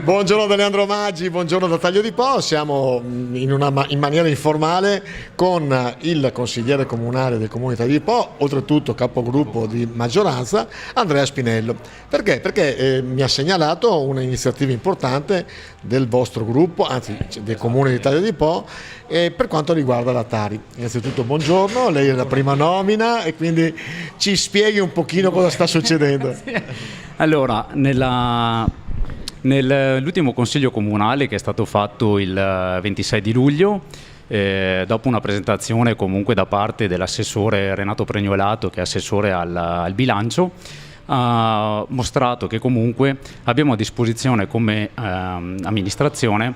Buongiorno da Leandro Maggi, buongiorno da Taglio di Po. Siamo in maniera informale con il consigliere comunale del comune di Taglio di Po, oltretutto capogruppo di maggioranza, Andrea Spinello. Perché? Perché mi ha segnalato un'iniziativa importante del vostro gruppo, anzi del comune di Taglio di Po, per quanto riguarda la Tari. Innanzitutto buongiorno, lei è la prima nomina e quindi ci spieghi un pochino cosa sta succedendo. Allora, nell'ultimo consiglio comunale che è stato fatto il 26 di luglio, dopo una presentazione comunque da parte dell'assessore Renato Pregnolato, che è assessore al bilancio, ha mostrato che comunque abbiamo a disposizione come amministrazione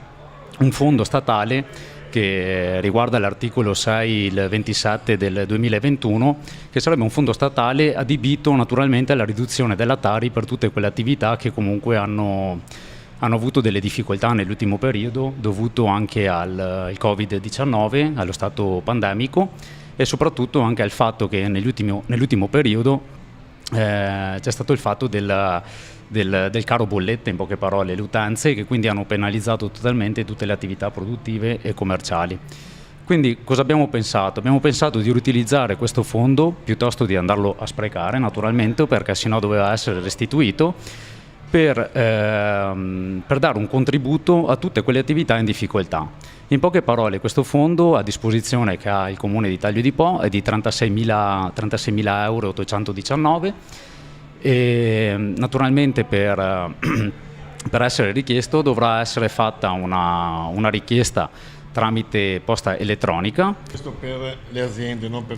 un fondo statale che riguarda l'articolo 6, il 27 del 2021, che sarebbe un fondo statale adibito naturalmente alla riduzione della Tari per tutte quelle attività che comunque hanno avuto delle difficoltà nell'ultimo periodo, dovuto anche al Covid-19, allo stato pandemico, e soprattutto anche al fatto che nell'ultimo periodo c'è stato il fatto del caro bollette, in poche parole, le utenze, che quindi hanno penalizzato totalmente tutte le attività produttive e commerciali. Quindi cosa abbiamo pensato? Abbiamo pensato di riutilizzare questo fondo piuttosto di andarlo a sprecare, naturalmente, perché sennò doveva essere restituito, per dare un contributo a tutte quelle attività in difficoltà. In poche parole, questo fondo a disposizione che ha il comune di Taglio di Po è di 36.819 euro e naturalmente per essere richiesto dovrà essere fatta una richiesta tramite posta elettronica. Questo per le aziende, non per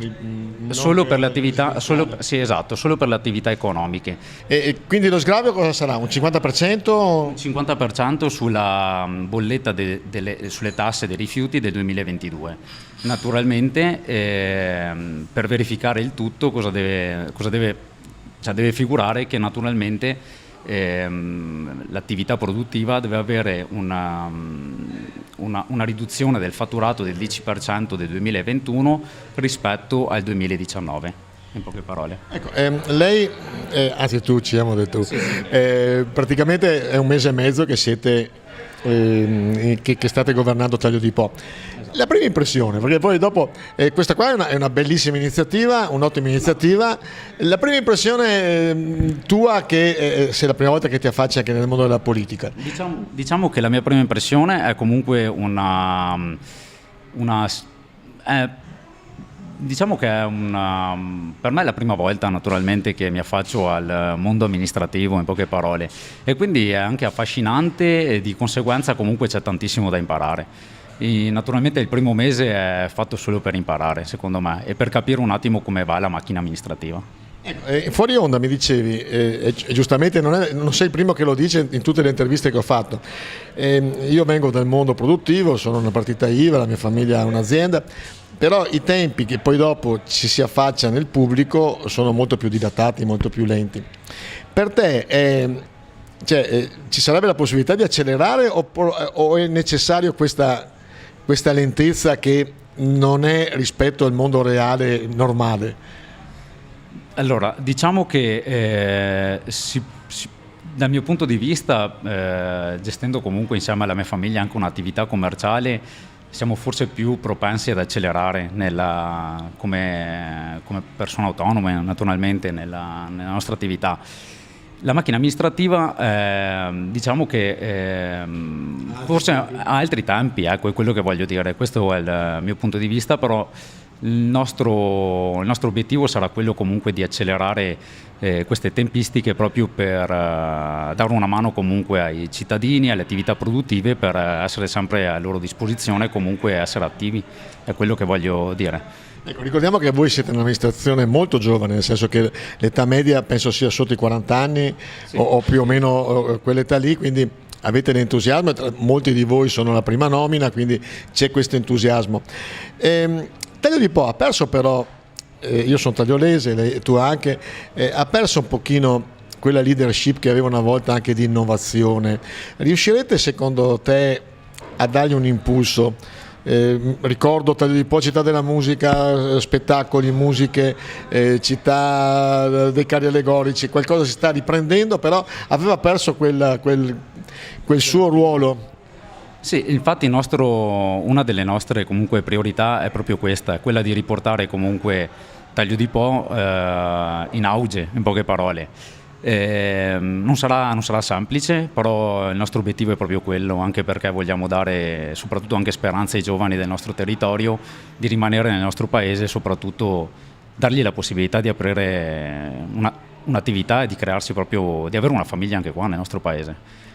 solo per le attività, sì, esatto, solo per le attività economiche. E quindi lo sgravio cosa sarà? Un 50%? Un 50% sulla bolletta sulle tasse dei rifiuti del 2022. Naturalmente per verificare il tutto deve figurare che naturalmente l'attività produttiva deve avere una riduzione del fatturato del 10% del 2021 rispetto al 2019, in poche parole. Ecco, lei, anzi tu ci siamo detto, sì. Praticamente è un mese e mezzo che siete che state governando Taglio di Po. La prima impressione, perché poi dopo questa qua è una bellissima iniziativa, un'ottima iniziativa. La prima impressione tua, che sei la prima volta che ti affacci anche nel mondo della politica. Diciamo che la mia prima impressione è comunque diciamo che è per me è la prima volta naturalmente che mi affaccio al mondo amministrativo, in poche parole, e quindi è anche affascinante e di conseguenza comunque c'è tantissimo da imparare. E naturalmente il primo mese è fatto solo per imparare, secondo me, e per capire un attimo come va la macchina amministrativa. Fuori onda mi dicevi, e giustamente non sei il primo che lo dice in tutte le interviste che ho fatto, io vengo dal mondo produttivo, sono una partita IVA, la mia famiglia ha un'azienda, però i tempi che poi dopo ci si affaccia nel pubblico sono molto più dilatati, molto più lenti. Per te ci sarebbe la possibilità di accelerare o è necessario questa lentezza che non è rispetto al mondo reale normale? Allora, diciamo che dal mio punto di vista, gestendo comunque insieme alla mia famiglia anche un'attività commerciale, siamo forse più propensi ad accelerare come persone autonome, naturalmente, nella nostra attività. La macchina amministrativa, diciamo che forse ha altri tempi, ecco, è quello che voglio dire, questo è il mio punto di vista, però il nostro obiettivo sarà quello comunque di accelerare queste tempistiche proprio per dare una mano comunque ai cittadini, alle attività produttive, per essere sempre a loro disposizione e comunque essere attivi, è quello che voglio dire. Ecco, ricordiamo che voi siete un'amministrazione molto giovane, nel senso che l'età media penso sia sotto i 40 anni, sì, o più o meno quell'età lì, quindi avete l'entusiasmo, molti di voi sono la prima nomina, quindi c'è questo entusiasmo. Taglio di Po ha perso però, io sono tagliolese, tu anche, ha perso un pochino quella leadership che aveva una volta anche di innovazione. Riuscirete secondo te a dargli un impulso ricordo Taglio di Po, città della musica, spettacoli, musiche, città dei carri allegorici, qualcosa si sta riprendendo, però aveva perso quel suo ruolo. Sì, infatti una delle nostre comunque priorità è proprio questa, quella di riportare comunque Taglio di Po in auge, in poche parole. Non sarà semplice, però il nostro obiettivo è proprio quello, anche perché vogliamo dare soprattutto anche speranza ai giovani del nostro territorio di rimanere nel nostro paese e soprattutto dargli la possibilità di aprire un'attività e di crearsi proprio, di avere una famiglia anche qua nel nostro paese.